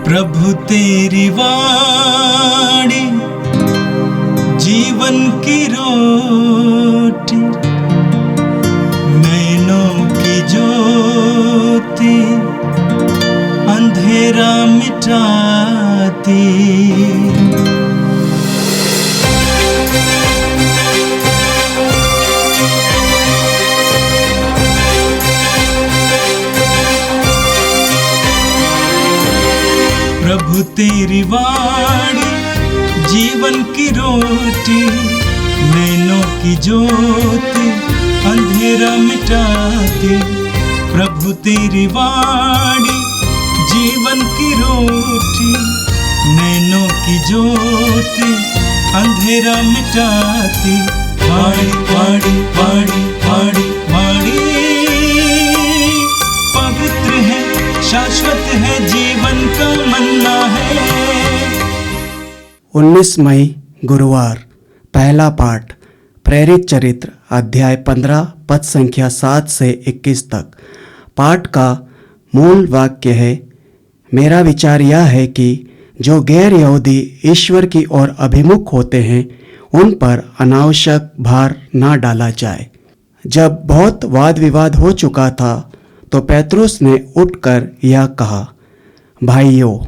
प्रभु तेरी वाणी जीवन की रोटी, नैनों की ज्योति अंधेरा मिटाती। प्रभु तेरी वाणी जीवन की रोटी, नैनों की ज्योति अंधेरा मिटाती। प्रभु तेरी वाणी जीवन की रोटी, नैनों की ज्योति अंधेरा मिटाती। वाणी वाणी वाणी वाणी वाणी पवित्र है, शाश्वत है, जीवन का मन्ना है। 19 मई गुरुवार। पहला पाठ प्रेरित चरित्र अध्याय 15 पद संख्या 7 से 21 तक। पाठ का मूल वाक्य है, मेरा विचार यह है कि जो गैर यहूदी ईश्वर की ओर अभिमुख होते हैं उन पर अनावश्यक भार ना डाला जाए। जब बहुत वाद विवाद हो चुका था तो पेत्रुस ने उठकर यह कहा, भाइयों,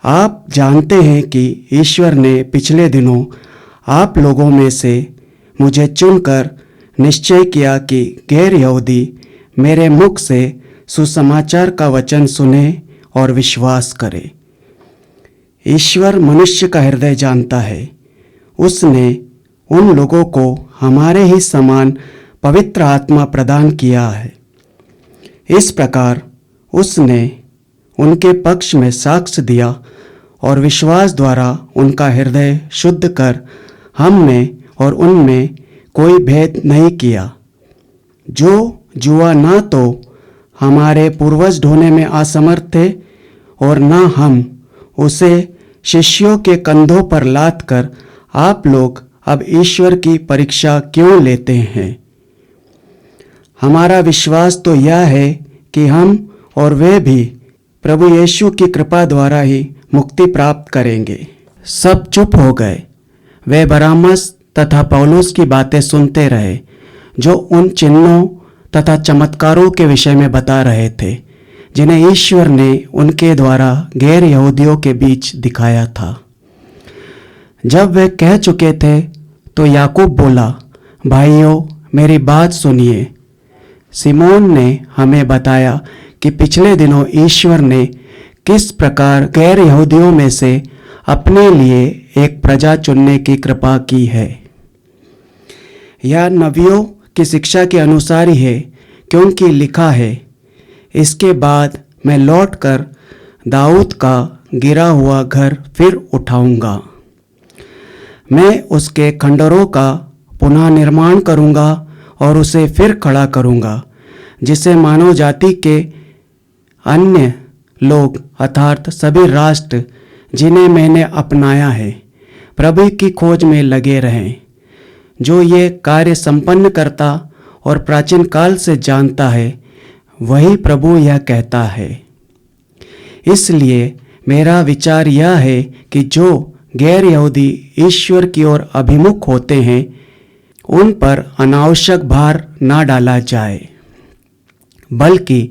आप जानते हैं कि ईश्वर ने पिछले दिनों आप लोगों में से मुझे चुनकर निश्चय किया कि गैर यहूदी मेरे मुख से सुसमाचार का वचन सुने और विश्वास करें। ईश्वर मनुष्य का हृदय जानता है। उसने उन लोगों को हमारे ही समान पवित्र आत्मा प्रदान किया है। इस प्रकार उसने उनके पक्ष में साक्ष्य दिया और विश्वास द्वारा उनका हृदय शुद्ध कर हम में और उनमें कोई भेद नहीं किया। जो जुआ न तो हमारे पूर्वज ढोने में असमर्थ थे और न हम उसे शिष्यों के कंधों पर लाद कर आप लोग अब ईश्वर की परीक्षा क्यों लेते हैं। हमारा विश्वास तो यह है कि हम और वे भी प्रभु यीशु की कृपा द्वारा ही मुक्ति प्राप्त करेंगे। सब चुप हो गए। वे बरनबास तथा पौलुस की बातें सुनते रहे जो उन चिन्हों तथा चमत्कारों के विषय में बता रहे थे जिन्हें ईश्वर ने उनके द्वारा गैर यहूदियों के बीच दिखाया था। जब वे कह चुके थे तो याकूब बोला, भाइयों, मेरी बात सुनिए। सिमोन ने हमें बताया कि पिछले दिनों ईश्वर ने किस प्रकार गैर यहूदियों में से अपने लिए एक प्रजा चुनने की कृपा की है। यह नबियों की शिक्षा के अनुसार ही है, क्योंकि लिखा है, इसके बाद मैं लौटकर दाऊद का गिरा हुआ घर फिर उठाऊंगा। मैं उसके खंडरों का पुनः निर्माण करूंगा और उसे फिर खड़ा करूंगा, जिसे मानव जाति के अन्य लोग अर्थात सभी राष्ट्र जिन्हें मैंने अपनाया है प्रभु की खोज में लगे रहें। जो ये कार्य संपन्न करता और प्राचीन काल से जानता है, वही प्रभु यह कहता है। इसलिए मेरा विचार यह है कि जो गैर यहूदी ईश्वर की ओर अभिमुख होते हैं उन पर अनावश्यक भार ना डाला जाए, बल्कि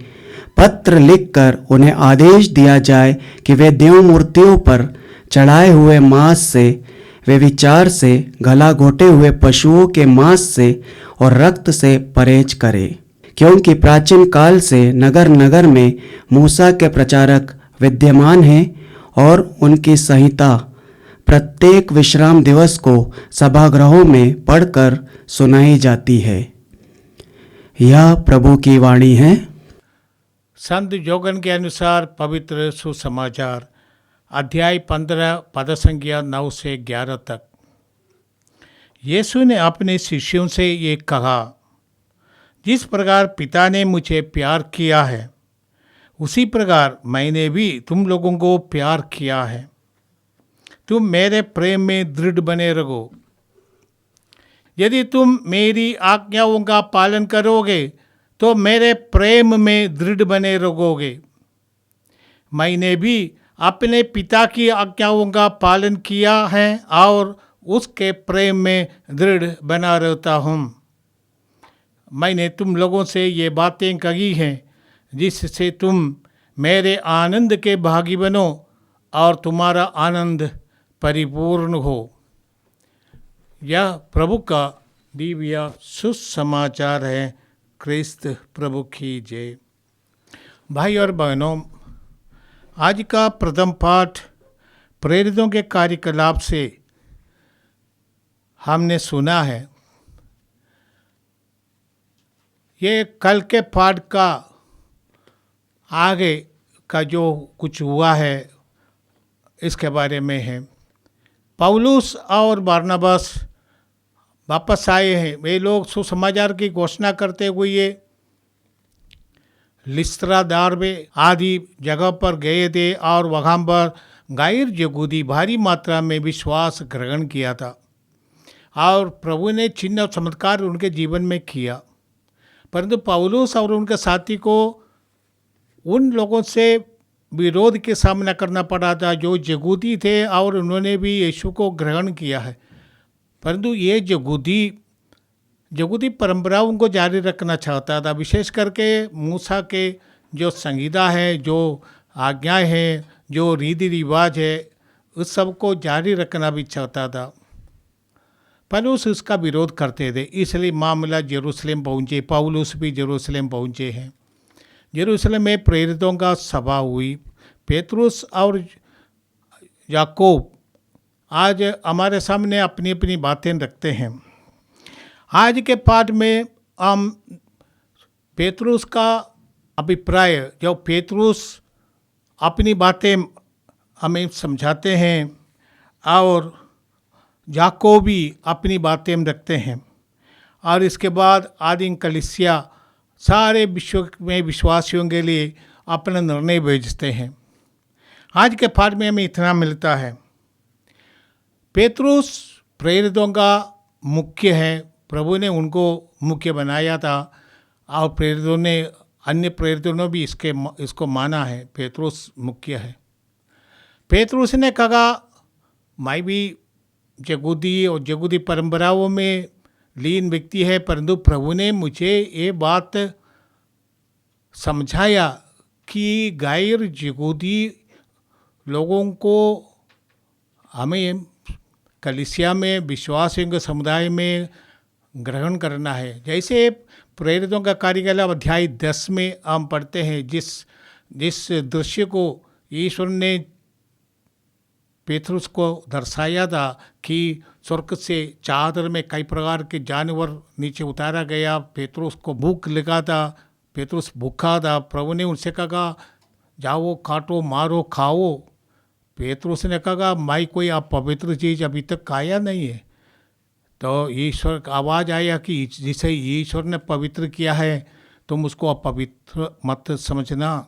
पत्र लिखकर उन्हें आदेश दिया जाए कि वे देव मूर्तियों पर चढ़ाए हुए मांस से, वे विचार से, गला घोटे हुए पशुओं के मांस से और रक्त से परहेज करें, क्योंकि प्राचीन काल से नगर नगर में मूसा के प्रचारक विद्यमान हैं और उनकी संहिता प्रत्येक विश्राम दिवस को सभागृहों में पढ़कर सुनाई जाती है। यह प्रभु की वाणी है। संत योगन के अनुसार पवित्र सुसमाचार अध्याय 15 पद संख्या 9 से 11 तक। यीशु ने अपने शिष्यों से ये कहा, जिस प्रकार पिता ने मुझे प्यार किया है उसी प्रकार मैंने भी तुम लोगों को प्यार किया है। तुम मेरे प्रेम में दृढ़ बने रहो। यदि तुम मेरी आज्ञाओं का पालन करोगे तो मेरे प्रेम में दृढ़ बने रहोगे। मैंने भी अपने पिता की आज्ञाओं का पालन किया है और उसके प्रेम में दृढ़ बना रहता हूँ। मैंने तुम लोगों से ये बातें कही हैं जिससे तुम मेरे आनंद के भागी बनो और तुम्हारा आनंद परिपूर्ण हो। यह प्रभु का दिव्य सुसमाचार है। क्रिस्त प्रभु की जय। भाई और बहनों, आज का प्रथम पाठ प्रेरितों के कार्यकलाप से हमने सुना है। ये कल के पाठ का आगे का जो कुछ हुआ है इसके बारे में है। पौलुस और बरनबास वापस आए हैं। वे लोग सुसमाचार की घोषणा करते हुए लिस्त्रा, दारबे आदि जगह पर गए थे और वहाँ पर गैर यहूदी भारी मात्रा में विश्वास ग्रहण किया था और प्रभु ने चिन्ह और चमत्कार उनके जीवन में किया। परंतु पौलुस और उनके साथी को उन लोगों से विरोध के सामना करना पड़ा था जो यहूदी थे और उन्होंने भी यीशु को ग्रहण किया है। परंतु ये यहूदी परंपराओं को जारी रखना चाहता था। विशेष करके मूसा के जो संहिता है, जो आज्ञाएं हैं, जो रीति रिवाज है, उस सब को जारी रखना भी चाहता था। पौलुस उसका विरोध करते थे, इसलिए मामला यरूशलेम पहुँचे। पौलुस भी यरूशलेम पहुँचे हैं। यरूशलेम में प्रेरितों का सभा हुई। पेतरुस और याकूब आज हमारे सामने अपनी अपनी बातें रखते हैं। आज के पाठ में हम पेतरुस का अभिप्राय, जो पेतरुस अपनी बातें हमें समझाते हैं और याकूब भी अपनी बातें रखते हैं, और इसके बाद आदि कलीसिया सारे विश्व में विश्वासियों के लिए अपना निर्णय भेजते हैं। आज के पाठ में हमें इतना मिलता है। पेतरुस प्रेरितों का मुख्य है। प्रभु ने उनको मुख्य बनाया था और प्रेरितों ने, अन्य प्रेरितों ने भी इसको माना है। पेतरुस मुख्य है। पेतरुस ने कहा, मैं भी यहूदी और यहूदी परंपराओं में लीन व्यक्ति है, परंतु प्रभु ने मुझे ये बात समझाया कि गैर यहूदी लोगों को हमें कलीसिया में, विश्वासियों के समुदाय में ग्रहण करना है। जैसे प्रेरितों का कार्यकलाप अध्याय 10 में हम पढ़ते हैं, जिस दृश्य को ईश्वर ने पेतरुस को दर्शाया था कि स्वर्ग से चादर में कई प्रकार के जानवर नीचे उतारा गया। पेतरुस को भूख लगा था, पेतरुस भूखा था। प्रभु ने उनसे कहा, जाओ, काटो, मारो, खाओ। पेतरुस ने कहा, मैं कोई अपवित्र चीज़ अभी तक खाया नहीं है। तो ईश्वर का आवाज़ आया कि जिसे ईश्वर ने पवित्र किया है तुम उसको अपवित्र मत समझना।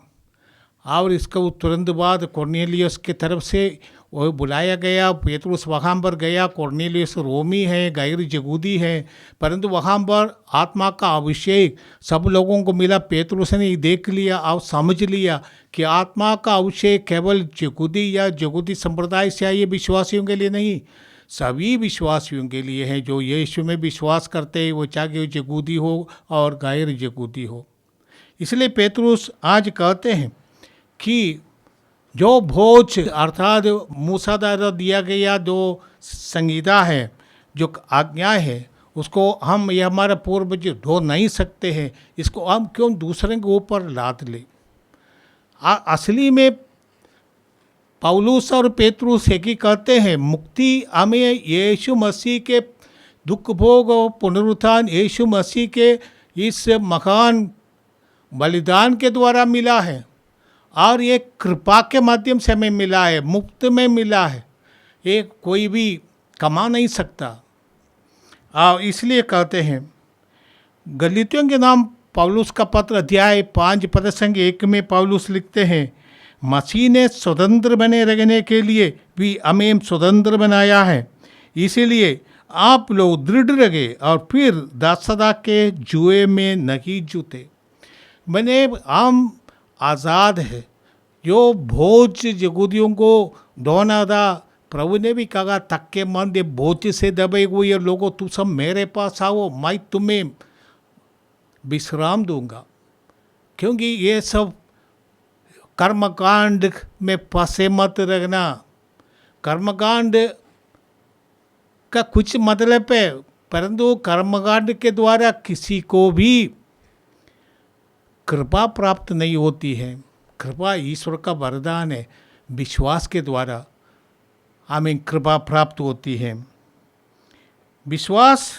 और इसका तुरंत बाद कॉर्नेलियस की तरफ से वो बुलाया गया। पेतरुस वहाँ पर गया। कॉर्नेलियस रोमी है, गैर यहूदी है, परंतु वहाँ पर आत्मा का अभिषेक सब लोगों को मिला। पेतरुस ने देख लिया और समझ लिया कि आत्मा का अभिषेक केवल यहूदी या यहूदी संप्रदाय से आए विश्वासियों के लिए नहीं, सभी विश्वासियों के लिए है जो यीशु में विश्वास करते हैं, वो चाहे यहूदी हो और गैर यहूदी हो। इसलिए पेतरुस आज कहते हैं कि जो भोज अर्थात मूसा द्वारा दिया गया जो संहिता है, जो आज्ञा है, उसको हम, ये हमारा पूर्वज ढो नहीं सकते हैं, इसको हम क्यों दूसरे के ऊपर लाद ले। असली में पौलुस और पेतरुस एक ही कहते हैं, मुक्ति हमें यीशु मसीह के दुख भोग और पुनरुत्थान, यीशु मसीह के इस महान बलिदान के द्वारा मिला है और ये कृपा के माध्यम से हमें मिला है, मुफ्त में मिला है। ये कोई भी कमा नहीं सकता। और इसलिए कहते हैं, गलीतियों के नाम पौलुस का पत्र अध्याय 5 पद संख्या 1 में पौलुस लिखते हैं, मसीह ने स्वतंत्र बने रहने के लिए भी हमें स्वतंत्र बनाया है, इसीलिए आप लोग दृढ़ रहे और फिर दासता के जुए में नहीं जूते। मैंने हम आज़ाद है, जो बोझ यहूदियों को ढोना था, प्रभु ने भी कहा थके मंद बोझ से दबे हुए लोगों, तुम सब मेरे पास आओ, मैं तुम्हें विश्राम दूंगा। क्योंकि ये सब कर्मकांड में फंसे मत रहना। कर्मकांड का कुछ मतलब है, परंतु कर्मकांड के द्वारा किसी को भी कृपा प्राप्त नहीं होती है। कृपा ईश्वर का वरदान है, विश्वास के द्वारा हमें कृपा प्राप्त होती है। विश्वास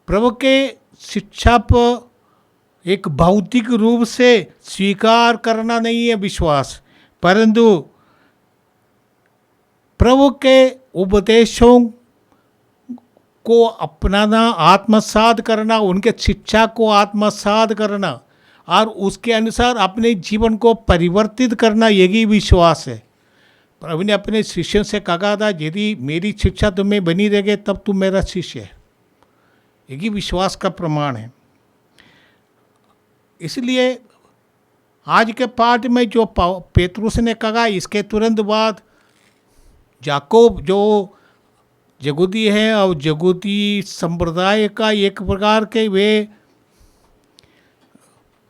प्रभु के शिक्षा पर एक भौतिक रूप से स्वीकार करना नहीं है विश्वास, परंतु प्रभु के उपदेशों को अपनाना, आत्मसात करना, उनके शिक्षा को आत्मसात करना और उसके अनुसार अपने जीवन को परिवर्तित करना, यही विश्वास है। प्रभु ने अपने शिष्यों से कहा था, यदि मेरी शिक्षा तुम्हें बनी रहेगी तब तुम मेरा शिष्य है। यही विश्वास का प्रमाण है। इसलिए आज के पाठ में जो पेतरुस ने कहा, इसके तुरंत बाद याकूब जो यहूदी है और यहूदी संप्रदाय का एक प्रकार के वे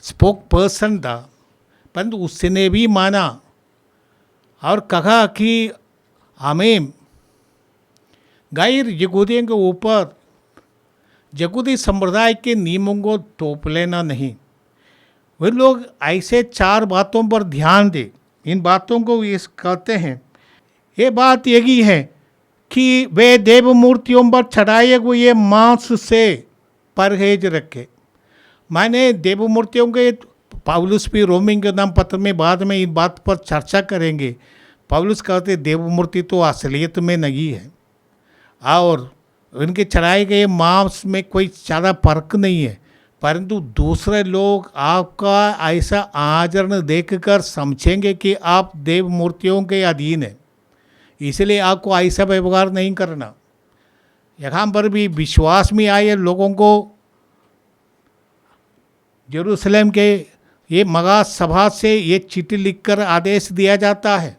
स्पोक पर्सन था, परंतु उसने भी माना और कहा कि हमें गैर यहूदियों के ऊपर यहूदी संप्रदाय के नियमों को थोप लेना नहीं। वे लोग ऐसे 4 बातों पर ध्यान दें। इन बातों को ये कहते हैं, ये बात यही है कि वे देव मूर्तियों पर चढ़ाए हुए मांस से परहेज रखे। मैंने देव मूर्तियों के, पौलुस भी रोमी के नाम पत्र में बाद में इन बात पर चर्चा करेंगे। पौलुस कहते देव मूर्ति तो असलियत में नहीं है और उनके चढ़ाए गए मांस में कोई ज़्यादा फर्क नहीं है, परंतु दूसरे लोग आपका ऐसा आचरण देखकर समझेंगे कि आप देव मूर्तियों के अधीन हैं, इसलिए आपको ऐसा व्यवहार नहीं करना। यहाँ पर भी विश्वास में आए लोगों को यरूशलेम के ये मगा सभा से ये चिट्ठी लिखकर आदेश दिया जाता है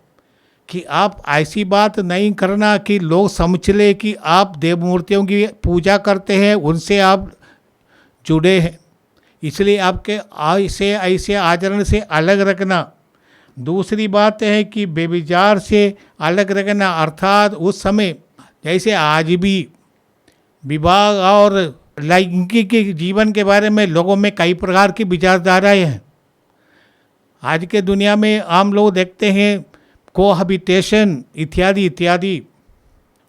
कि आप ऐसी बात नहीं करना कि लोग समझ ले कि आप देव मूर्तियों की पूजा करते हैं, उनसे आप जुड़े हैं। इसलिए आपके ऐसे आचरण से अलग रखना। दूसरी बात है कि बेविचार से अलग रखना, अर्थात उस समय जैसे आज भी विवाह और लैंगिक जीवन के बारे में लोगों में कई प्रकार की विचारधाराएं हैं। आज के दुनिया में आम लोग देखते हैं कोहैबिटेशन इत्यादि इत्यादि।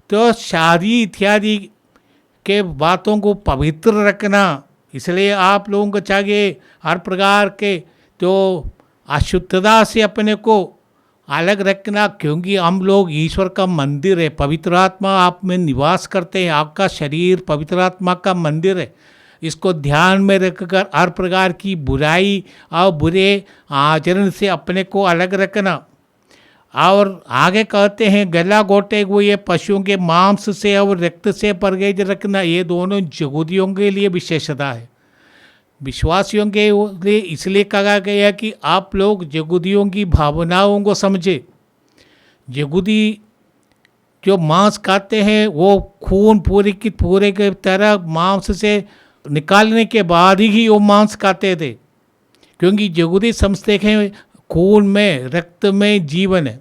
तो शादी इत्यादि के बातों को पवित्र रखना, इसलिए आप लोगों को चाहिए हर प्रकार के जो अशुद्धता से अपने को अलग रखना, क्योंकि हम लोग ईश्वर का मंदिर है, पवित्र आत्मा आप में निवास करते हैं, आपका शरीर पवित्र आत्मा का मंदिर है। इसको ध्यान में रखकर हर प्रकार की बुराई और बुरे आचरण से अपने को अलग रखना। और आगे कहते हैं गला घोटे हुए पशुओं के मांस से और रक्त से परहेज रखना। ये दोनों यहूदियों के लिए विशेषता है, विश्वासियों के लिए इसलिए कहा गया कि आप लोग यहूदियों की भावनाओं को समझे। यहूदी जो मांस खाते हैं वो खून पूरे के तरह मांस से निकालने के बाद ही वो मांस खाते थे, क्योंकि यहूदी समझते हैं खून में रक्त में जीवन है,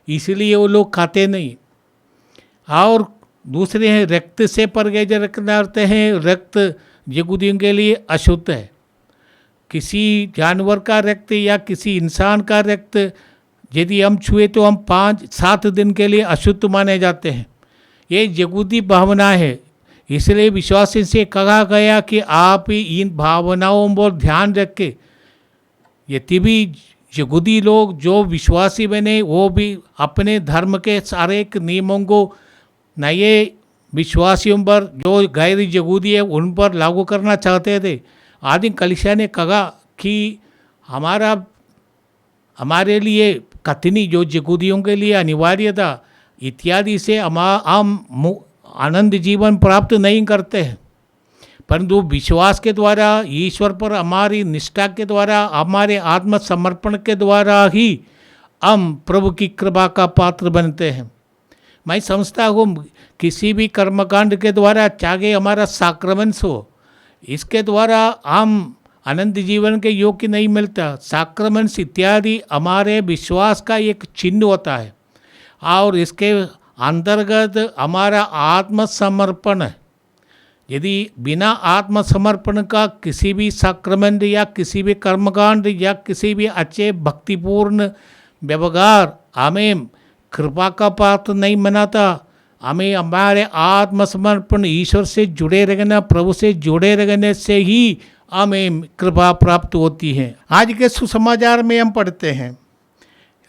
इसलिए वो लोग खाते नहीं। और दूसरे हैं रक्त से परहेज रखना, अर्थ हैं रक्त यहूदियों के लिए अशुद्ध है। किसी जानवर का रक्त या किसी इंसान का रक्त यदि हम छुए तो हम 5-7 दिन के लिए अशुद्ध माने जाते हैं। ये यहूदी भावना है, इसलिए विश्वासी से कहा गया कि आप इन भावनाओं पर ध्यान रखें। यदि भी यहूदी लोग जो विश्वासी बने वो भी अपने धर्म के सारे नियमों को नए विश्वासियों पर जो गैर यहूदी है उन पर लागू करना चाहते थे। आदि कलीसिया ने कहा कि हमारे लिए कथनी जो यहूदियों के लिए अनिवार्य था इत्यादि से हम आनंद जीवन प्राप्त नहीं करते हैं, परंतु विश्वास के द्वारा, ईश्वर पर हमारी निष्ठा के द्वारा, हमारे आत्मसमर्पण के द्वारा ही हम प्रभु की कृपा का पात्र बनते हैं। मैं समझता हूँ किसी भी कर्मकांड के द्वारा, चाहे हमारा साक्रामेंट्स हो, इसके द्वारा हम अनंत जीवन के योग्य नहीं मिलता। साक्रामेंट्स इत्यादि हमारे विश्वास का एक चिन्ह होता है और इसके अंतर्गत हमारा आत्मसमर्पण है। यदि बिना आत्मसमर्पण का किसी भी साक्रामेंट या किसी भी कर्मकांड या किसी भी अच्छे भक्तिपूर्ण व्यवहार हमें कृपा का पात्र नहीं बनाता। हमें हमारे आत्मसमर्पण, ईश्वर से जुड़े रहना, प्रभु से जुड़े रहने से ही हमें कृपा प्राप्त होती है। आज के सुसमाचार में हम पढ़ते हैं,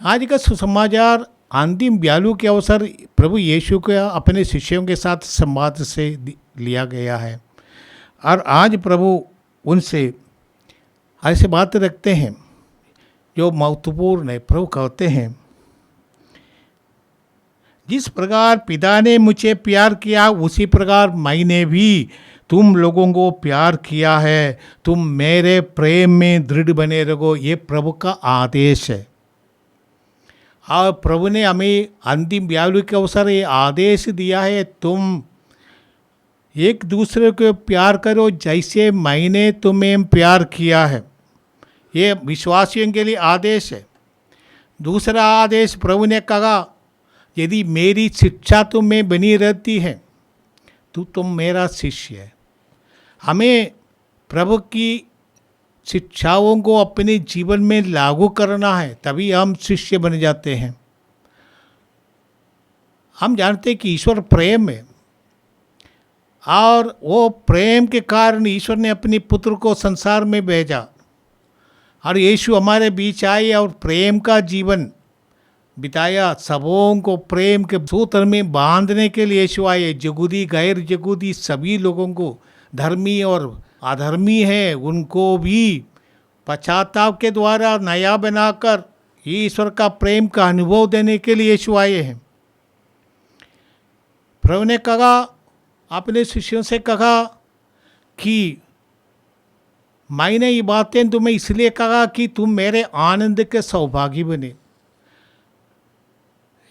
आज का सुसमाचार अंतिम ब्यालू के अवसर प्रभु यीशु के अपने शिष्यों के साथ संवाद से लिया गया है। और आज प्रभु उनसे ऐसे बात रखते हैं जो महत्वपूर्ण है। प्रभु कहते हैं, जिस प्रकार पिता ने मुझे प्यार किया उसी प्रकार मैंने भी तुम लोगों को प्यार किया है, तुम मेरे प्रेम में दृढ़ बने रहो। ये प्रभु का आदेश है। और प्रभु ने हमें अंतिम ब्यालू के अवसर ये आदेश दिया है, तुम एक दूसरे को प्यार करो जैसे मैंने तुम्हें प्यार किया है। ये विश्वासियों के लिए आदेश है। दूसरा आदेश प्रभु ने कहा, यदि मेरी शिक्षा तुम में बनी रहती है तो तुम मेरा शिष्य है। हमें प्रभु की शिक्षाओं को अपने जीवन में लागू करना है, तभी हम शिष्य बन जाते हैं। हम जानते हैं कि ईश्वर प्रेम है और वो प्रेम के कारण ईश्वर ने अपने पुत्र को संसार में भेजा और यीशु हमारे बीच आए और प्रेम का जीवन बिताया। सबों को प्रेम के सूत्र में बांधने के लिए यीशु आए। यहूदी गैर यहूदी सभी लोगों को, धर्मी और अधर्मी है, उनको भी पश्चाताप के द्वारा नया बनाकर ईश्वर का प्रेम का अनुभव देने के लिए यीशु आए हैं। प्रभु ने कहा, अपने शिष्यों से कहा कि मैंने ये बातें तुम्हें इसलिए कहा कि तुम मेरे आनंद के सौभागी बने।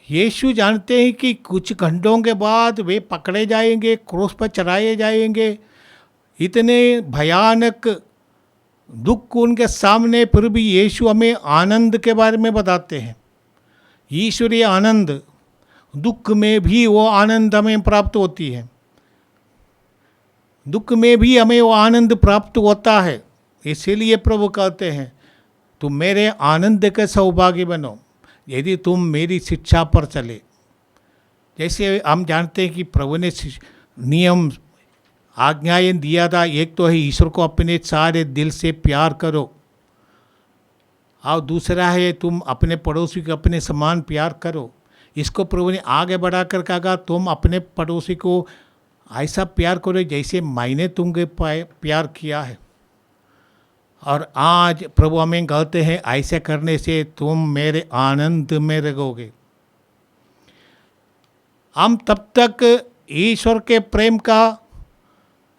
यीशु जानते हैं कि कुछ घंटों के बाद वे पकड़े जाएंगे, क्रूस पर चढ़ाए जाएंगे। इतने भयानक दुख उनके सामने, फिर भी यीशु हमें आनंद के बारे में बताते हैं। ईश्वरीय आनंद, दुख में भी वो आनंद हमें प्राप्त होती है। दुख में भी हमें वो आनंद प्राप्त होता है। इसीलिए प्रभु कहते हैं, तुम मेरे आनंद के सौभागी बनो यदि तुम मेरी शिक्षा पर चले। जैसे हम जानते हैं कि प्रभु ने नियम आज्ञाएं दिया था। एक तो है ईश्वर को अपने सारे दिल से प्यार करो और दूसरा है तुम अपने पड़ोसी को अपने समान प्यार करो। इसको प्रभु ने आगे बढ़ाकर कहा, तुम अपने पड़ोसी को ऐसा प्यार करो जैसे मैंने तुमको प्यार किया है। और आज प्रभु हमें कहते हैं, ऐसे करने से तुम मेरे आनंद में रहोगे। हम तब तक ईश्वर के प्रेम का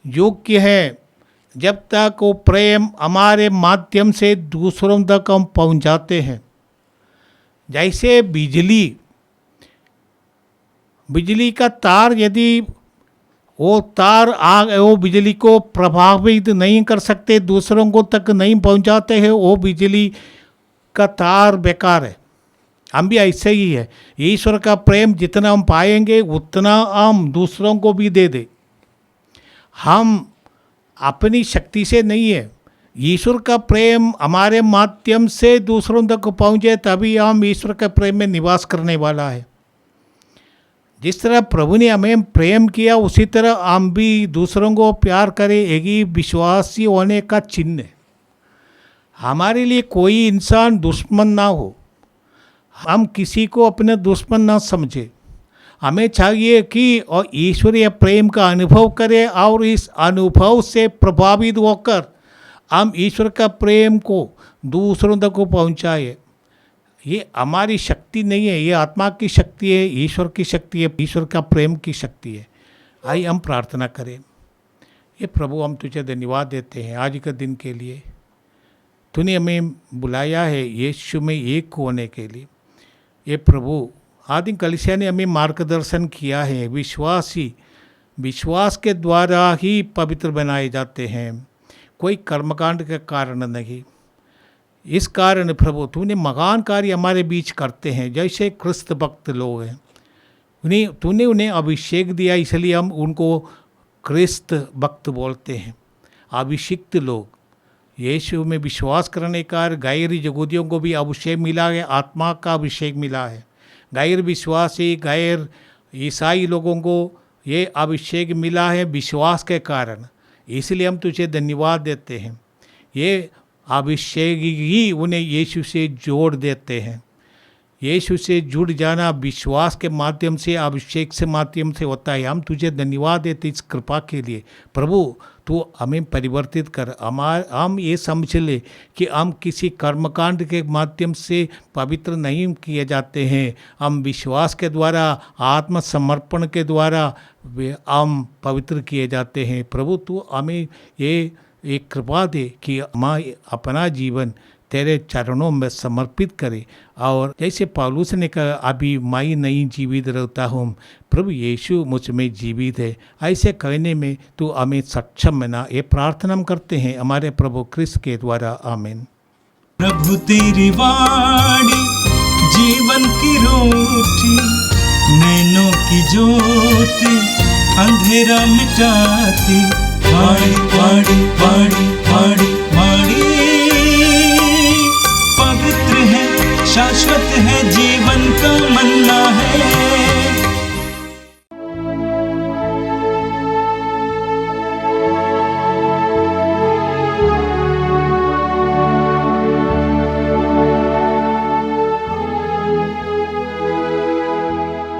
योग्य है जब तक वो प्रेम हमारे माध्यम से दूसरों तक हम पहुंचाते हैं। जैसे बिजली का तार, यदि वो बिजली को प्रभावित नहीं कर सकते, दूसरों को तक नहीं पहुंचाते हैं, वो बिजली का तार बेकार है। हम भी ऐसे ही है। ईश्वर का प्रेम जितना हम पाएंगे उतना हम दूसरों को भी दे दे। हम अपनी शक्ति से नहीं है, ईश्वर का प्रेम हमारे माध्यम से दूसरों तक पहुँचे, तभी हम ईश्वर के प्रेम में निवास करने वाला है। जिस तरह प्रभु ने हमें प्रेम किया उसी तरह हम भी दूसरों को प्यार करें। यही विश्वासी होने का चिन्ह है। हमारे लिए कोई इंसान दुश्मन ना हो, हम किसी को अपने दुश्मन ना समझे। हमें चाहिए कि और ईश्वरीय प्रेम का अनुभव करें और इस अनुभव से प्रभावित होकर हम ईश्वर का प्रेम को दूसरों तक को पहुँचाए। ये हमारी शक्ति नहीं है, ये आत्मा की शक्ति है, ईश्वर की शक्ति है, ईश्वर का प्रेम की शक्ति है। आइए हम प्रार्थना करें। ये प्रभु हम तुझे धन्यवाद देते हैं आज के दिन के लिए। तूने हमें बुलाया है यीशु में एक होने के लिए। ये प्रभु आदि कलीसिया ने हमें मार्गदर्शन किया है। विश्वास के द्वारा ही पवित्र बनाए जाते हैं, कोई कर्मकांड के कारण नहीं। इस कारण प्रभु तूने महान कार्य हमारे बीच करते हैं, जैसे क्रिस्त भक्त लोग हैं तूने उन्हें अभिषेक दिया, इसलिए हम उनको क्रिस्त भक्त बोलते हैं। अभिषिक्त लोग यीशु में विश्वास करने का गैर यहूदियों को भी अभिषेक मिला है, आत्मा का अभिषेक मिला है। गैर विश्वासी गैर ईसाई लोगों को ये अभिषेक मिला है विश्वास के कारण। इसलिए हम तुझे धन्यवाद देते हैं। ये अभिषेक ही उन्हें यीशु से जोड़ देते हैं। यीशु से जुड़ जाना विश्वास के माध्यम से, अभिषेक से माध्यम से होता है। हम तुझे धन्यवाद देते इस कृपा के लिए। प्रभु तू हमें परिवर्तित कर, हम ये समझ ले कि हम किसी कर्मकांड के माध्यम से पवित्र नहीं किए जाते हैं। हम विश्वास के द्वारा, आत्मसमर्पण के द्वारा हम पवित्र किए जाते हैं। प्रभु तू हमें ये एक कृपा दे कि हम अपना जीवन तेरे चरणों में समर्पित करे। और जैसे पौलुस ने कहा, अभी मैं नहीं जीवित रहता हूँ, प्रभु यीशु मुझ में जीवित है। ऐसे कहने में तू हमें सक्षम बना। ये प्रार्थना हम करते हैं हमारे प्रभु क्रिस्त के द्वारा, आमीन। प्रभु तेरी वाणी जीवन की रोटी, नैनों की ज्योति अंधेरा मिटाती। वाणी वाणी वाणी वाणी वाणी पवित्र है, शाश्वत है, जीवन का